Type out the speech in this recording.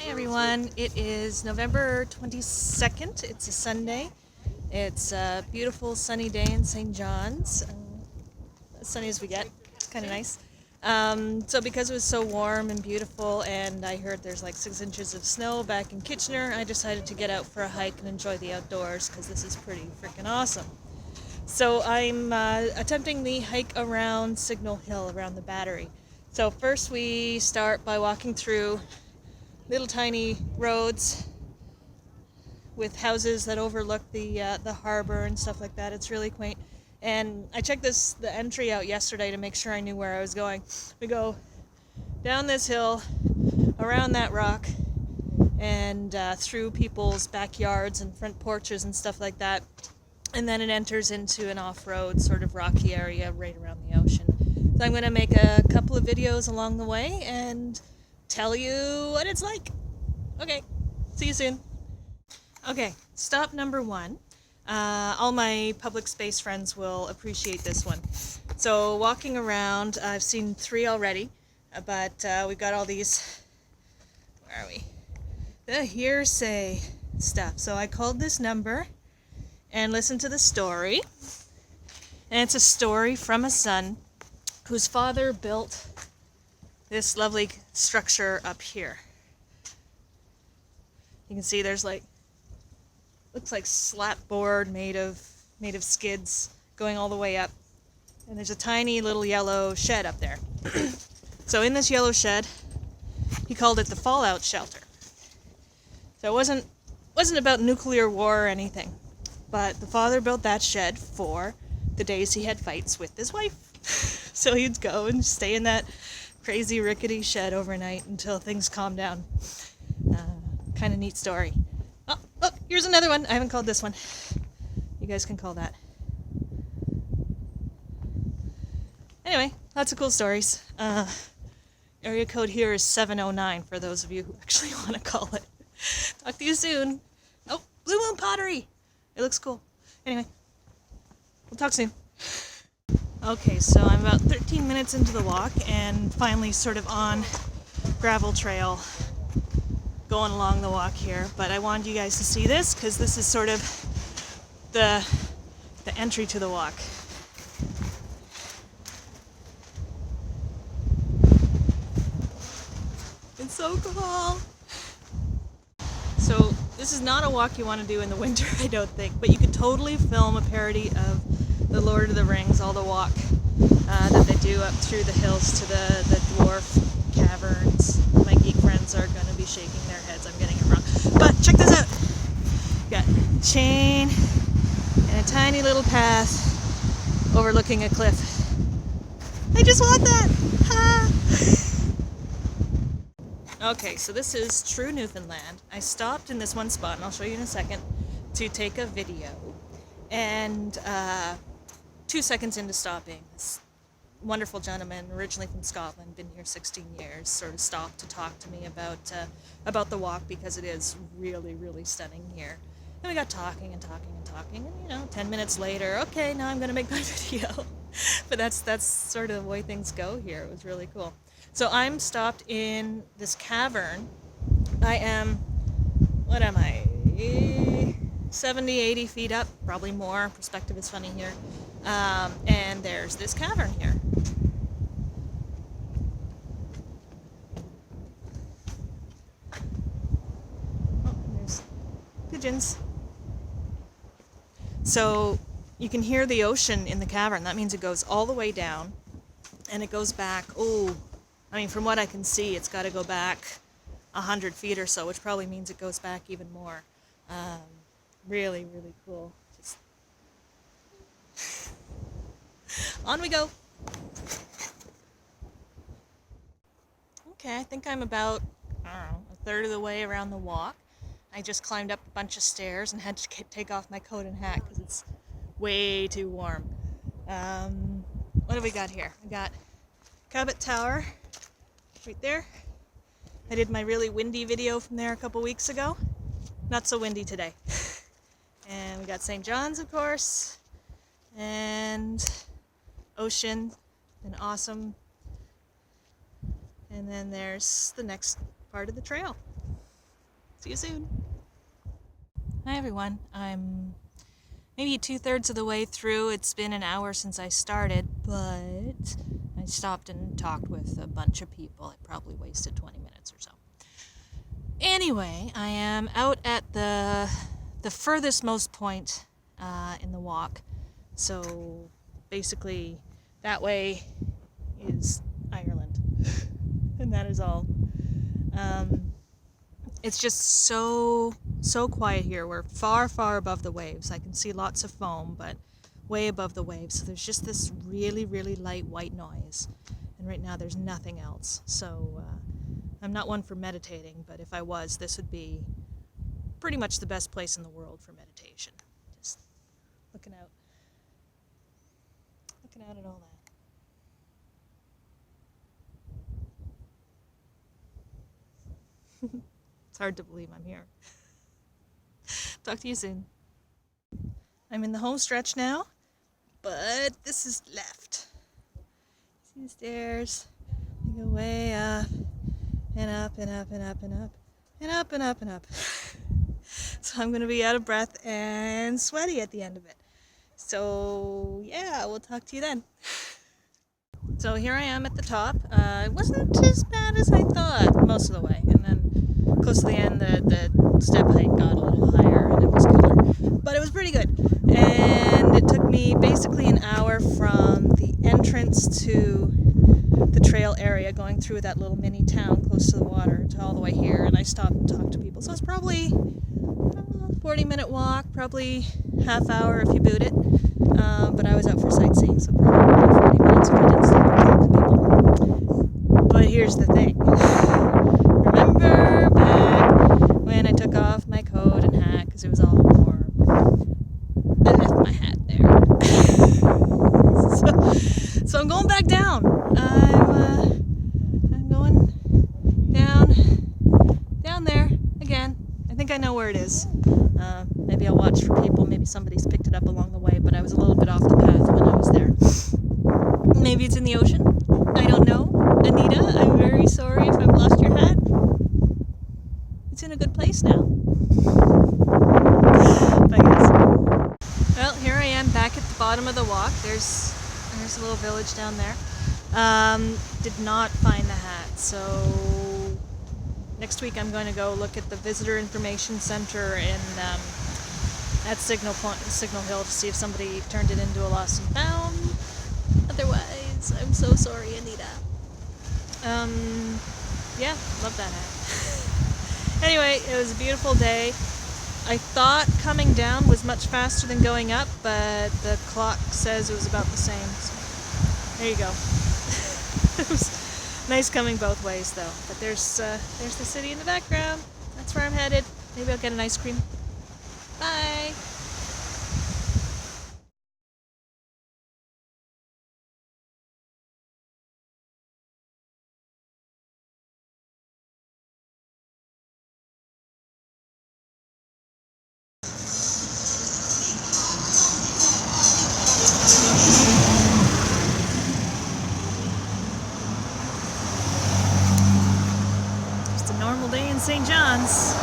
Hi everyone, it is November 22nd, it's a Sunday. It's a beautiful sunny day in St. John's, as sunny as we get, it's kind of nice. So because it was so warm and beautiful and I heard there's like 6 inches of snow back in Kitchener, I decided to get out for a hike and enjoy the outdoors because this is pretty freaking awesome. So I'm attempting the hike around Signal Hill, around the Battery. So first we start by walking through little tiny roads with houses that overlook the harbor and stuff like that. It's really quaint. And I checked the entry out yesterday to make sure I knew where I was going. We go down this hill, around that rock, and through people's backyards and front porches and stuff like that. And then it enters into an off-road sort of rocky area right around the ocean. So I'm going to make a couple of videos along the way and tell you what it's like. Okay, see you soon. Okay, stop number 1. All my public space friends will appreciate this one. So walking around, I've seen 3 already, but we've got all these, where are we? The hearsay stuff. So I called this number and listened to the story. And it's a story from a son whose father built this lovely structure up here. You can see there's like, looks like slat board made of skids going all the way up. And there's a tiny little yellow shed up there. So in this yellow shed, he called it the fallout shelter. So it wasn't about nuclear war or anything. But the father built that shed for the days he had fights with his wife. So he'd go and stay in that crazy rickety shed overnight until things calmed down. Kind of neat story. Oh, look, here's another one. I haven't called this one. You guys can call that. Anyway, lots of cool stories. Area code here is 709 for those of you who actually want to call it. Talk to you soon. Oh, Blue Moon Pottery. It looks cool. Anyway, we'll talk soon. Okay, so I'm about 13 minutes into the walk and finally sort of on gravel trail going along the walk here. But I wanted you guys to see this because this is sort of the entry to the walk. It's so cool. So this is not a walk you want to do in the winter, I don't think, but you could totally film a parody of the Lord of the Rings, all the walk that they do up through the hills to the dwarf caverns. My geek friends are going to be shaking their heads, I'm getting it wrong. But check this out. Got chain and a tiny little path overlooking a cliff. I just want that! Ha! Okay, so this is true Newfoundland. I stopped in this one spot, and I'll show you in a second, to take a video. And 2 seconds into stopping, this wonderful gentleman, originally from Scotland, been here 16 years, sort of stopped to talk to me about the walk because it is really, really stunning here. And we got talking and talking and talking, and 10 minutes later, okay, now I'm going to make my video. But that's sort of the way things go here. It was really cool. So I'm stopped in this cavern. I am, what am I, 70, 80 feet up, probably more. Perspective is funny here. And there's this cavern here. Oh, there's pigeons. So you can hear the ocean in the cavern. That means it goes all the way down and it goes back, from what I can see, it's got to go back 100 feet or so, which probably means it goes back even more. Really, really cool. Just on we go. Okay, I think I'm about, a third of the way around the walk. I just climbed up a bunch of stairs and had to take off my coat and hat because it's way too warm. What do we got here? We got Cabot Tower right there. I did my really windy video from there a couple weeks ago. Not so windy today. And we got St. John's, of course, and ocean, and awesome. And then there's the next part of the trail. See you soon. Hi everyone. I'm maybe 2/3 of the way through. It's been an hour since I started, but I stopped and talked with a bunch of people. I probably wasted 20 minutes or so. Anyway, I am out at the furthest most point in the walk. So basically, that way is Ireland, and that is all. It's just so quiet here. We're far above the waves. I can see lots of foam, but way above the waves. So there's just this really light white noise, and right now there's nothing else. So I'm not one for meditating, but if I was, this would be pretty much the best place in the world for meditation. Just looking out at all that. It's hard to believe I'm here. Talk to you soon. I'm in the home stretch now, but this is left. See the stairs? They go way up and up and up and up and up and up and up and up. So I'm gonna be out of breath and sweaty at the end of it. So yeah, we'll talk to you then. So here I am at the top. It wasn't as bad as I thought most of the way, and then close to the end, the step height got a little higher, and it was cooler. But it was pretty good, and it took me basically an hour from the entrance to the trail area, going through that little mini town close to the water, to all the way here, and I stopped and talked to people. So it's probably a 40-minute walk, probably half hour if you boot it. But I was out for sightseeing, so probably 40 minutes if I didn't stop and talk to people. But here's the thing. Remember back when I took off my coat and hat because it was all warm? I left my hat there. So I'm going back down. I'm going down there again. I think I know where it is. Maybe I'll watch for people. Maybe somebody's picked it up along the way, but I was a little bit off the path when I was there. Maybe it's in the ocean. I don't know. Anita, I'm very sorry if I've lost your hat. It's in a good place now. I guess. Well, here I am back at the bottom of the walk. There's a little village down there. Did not find the hat, so next week I'm going to go look at the Visitor Information Center at Signal Hill to see if somebody turned it into a lost and found. Otherwise, I'm so sorry, Anita. Yeah, love that hat. Anyway, it was a beautiful day. I thought coming down was much faster than going up, but the clock says it was about the same. So there you go. It was nice coming both ways, though. But there's the city in the background. That's where I'm headed. Maybe I'll get an ice cream. Bye! Just a normal day in St. John's.